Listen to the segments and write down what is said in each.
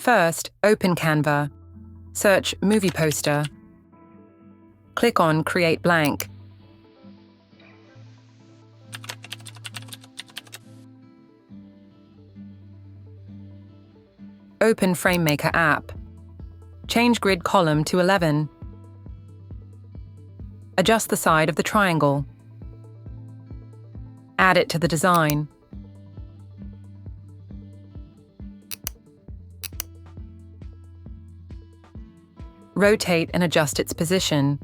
First, open Canva. Search Movie Poster. Click on Create Blank. Open FrameMaker app. Change grid column to 11. Adjust the side of the triangle. Add it to the design. Rotate and adjust its position.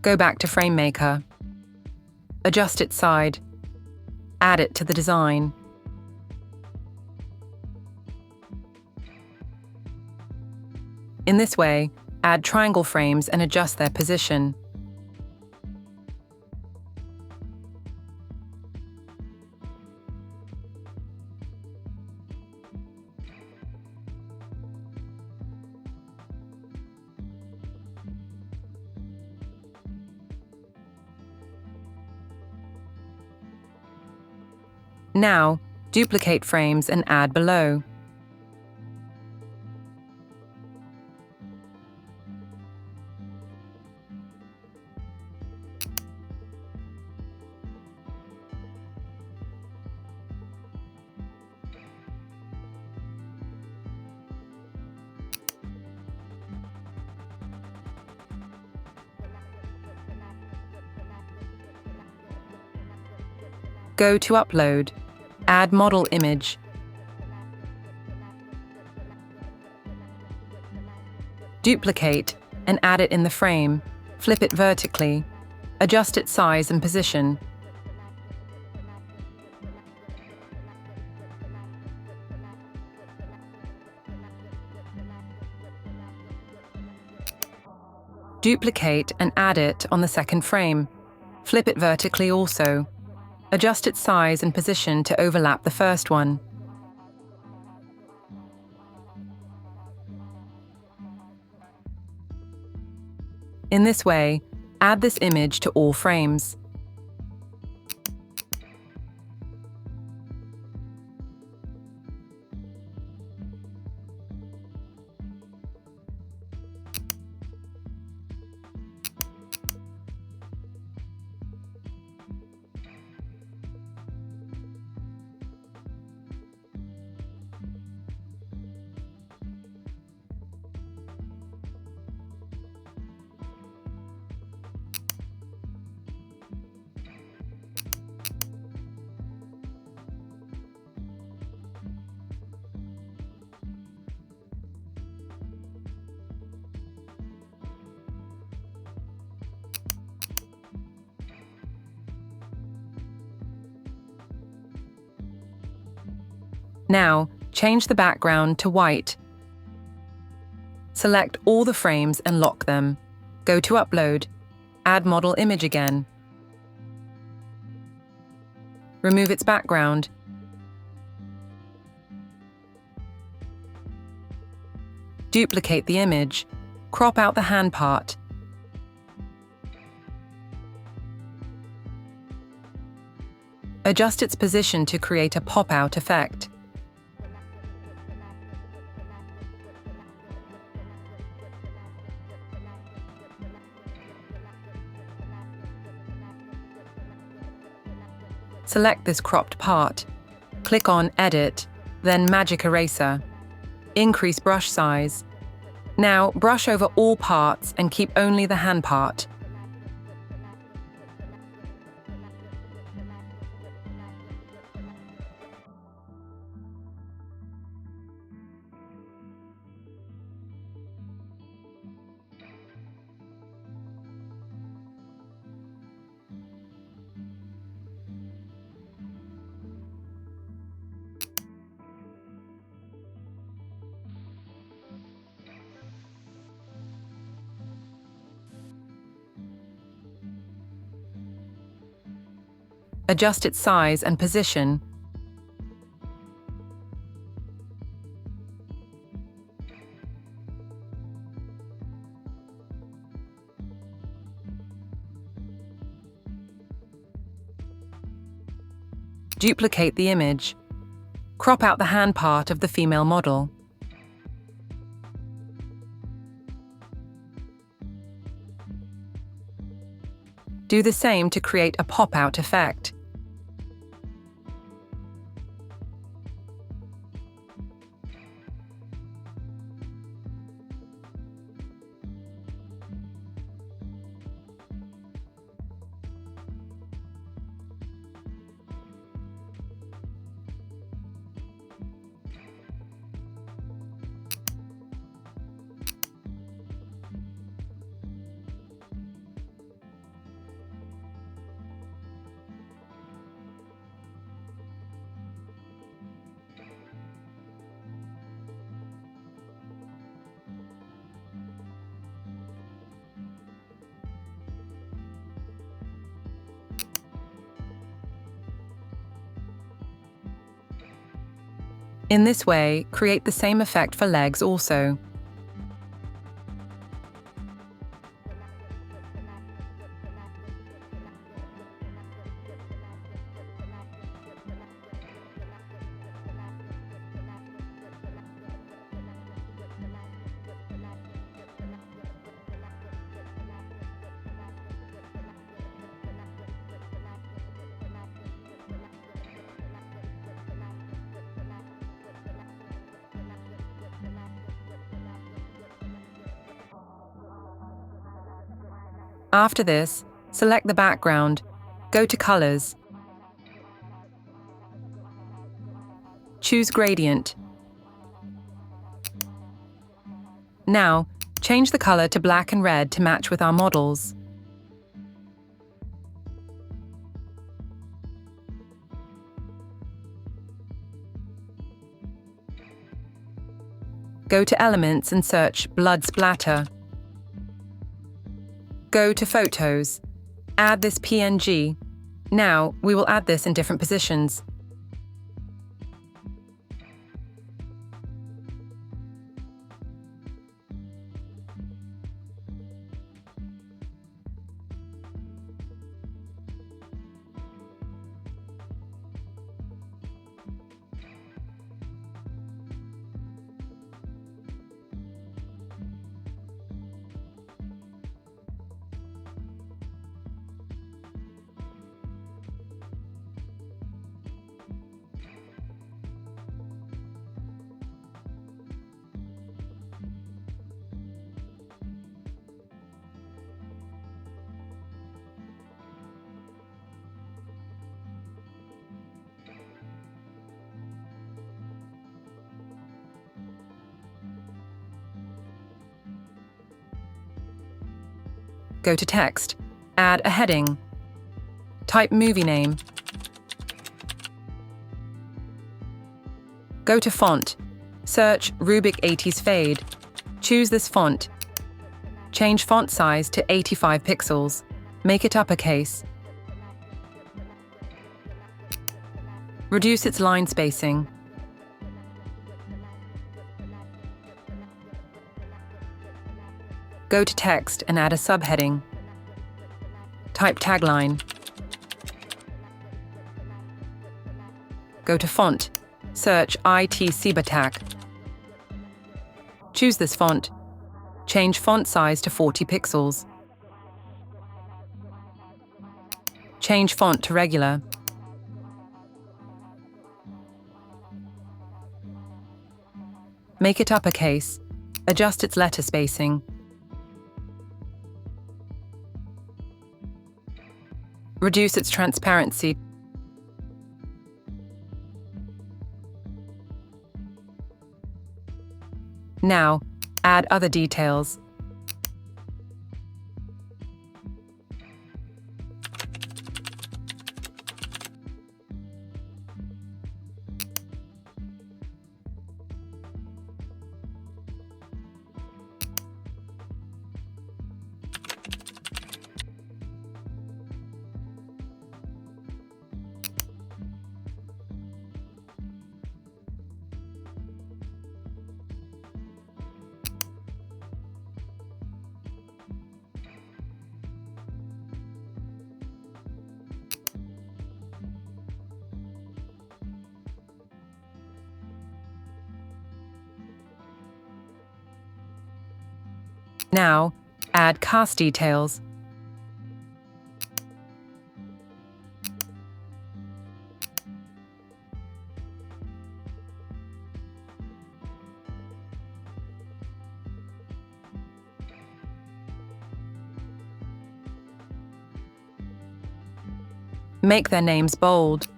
Go back to FrameMaker. Adjust its side. Add it to the design. In this way, add triangle frames and adjust their position. Now, duplicate frames and add below. Go to Upload. Add model image. Duplicate and add it in the frame. Flip it vertically. Adjust its size and position. Duplicate and add it on the second frame. Flip it vertically also. Adjust its size and position to overlap the first one. In this way, add this image to all frames. Now, change the background to white. Select all the frames and lock them. Go to Upload. Add model image again. Remove its background. Duplicate the image. Crop out the hand part. Adjust its position to create a pop-out effect. Select this cropped part. Click on Edit, then Magic Eraser. Increase brush size. Now brush over all parts and keep only the hand part. Adjust its size and position. Duplicate the image. Crop out the hand part of the female model. Do the same to create a pop-out effect. In this way, create the same effect for legs also. After this, select the background, go to Colors, choose Gradient. Now, change the color to black and red to match with our models. Go to Elements and search Blood Splatter. Go to Photos. Add this PNG. Now, we will add this in different positions. Go to Text. Add a heading. Type movie name. Go to Font. Search Rubik 80s Fade. Choose this font. Change font size to 85 pixels. Make it uppercase. Reduce its line spacing. Go to Text and add a subheading. Type tagline. Go to Font. Search IT Cibatak. Choose this font. Change font size to 40 pixels. Change font to regular. Make it uppercase. Adjust its letter spacing. Reduce its transparency. Now, add other details. Now, add cast details. Make their names bold.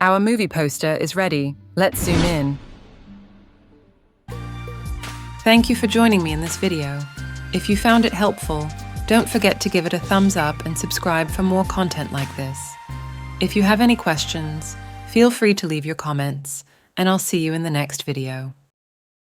Our movie poster is ready. Let's zoom in. Thank you for joining me in this video. If you found it helpful, don't forget to give it a thumbs up and subscribe for more content like this. If you have any questions, feel free to leave your comments, and I'll see you in the next video.